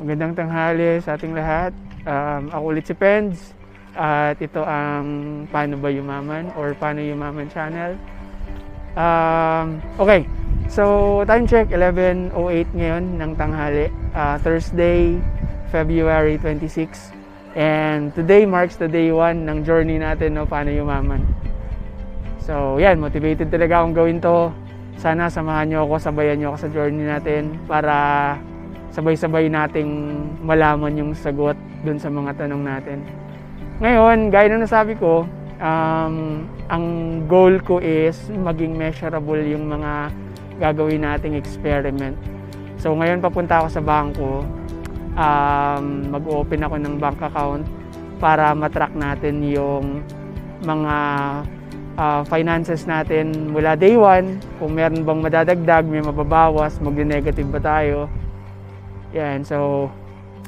Magandang tanghali sa ating lahat. Ako ulit si Pens at ito ang Paano Ba Yumaman or Paano Yumaman channel. Okay, so time check 11:08 ngayon ng tanghali, Thursday, February 26, and today marks the day 1 ng journey natin no Paano Yumaman. So yan, motivated talaga akong gawin to. Sana samahan nyo ako, sabayan nyo ako sa journey natin para sabay-sabay nating malaman yung sagot dun sa mga tanong natin. Ngayon, gaya na nasabi ko, ang goal ko is maging measurable yung mga gagawin nating experiment. So ngayon papunta ako sa bangko, mag-open ako ng bank account para matrack natin yung mga finances natin mula day 1, kung meron bang madadagdag, may mababawas, magne-negative ba tayo. Yan, so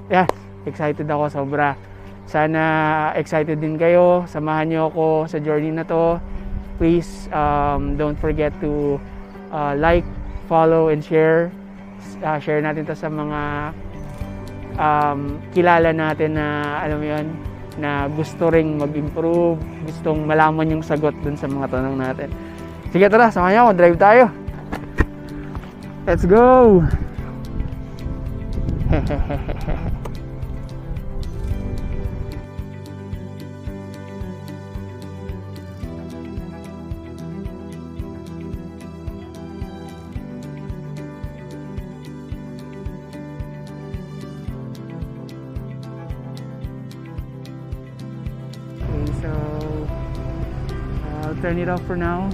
yeah, excited ako sobra. Sana excited din kayo. Samahan niyo ako sa journey na to. Please don't forget to like, follow, and share. Share natin to sa mga kilala natin na alam mo yun, na gusto ring mag-improve, gustong malaman yung sagot dun sa mga tanong natin. Sige, tara, samahan niyo ako, drive tayo. Let's go! So I'll turn it off for now.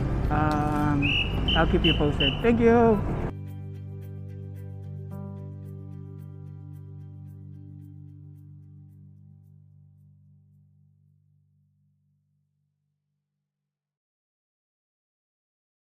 I'll keep you posted. Thank you.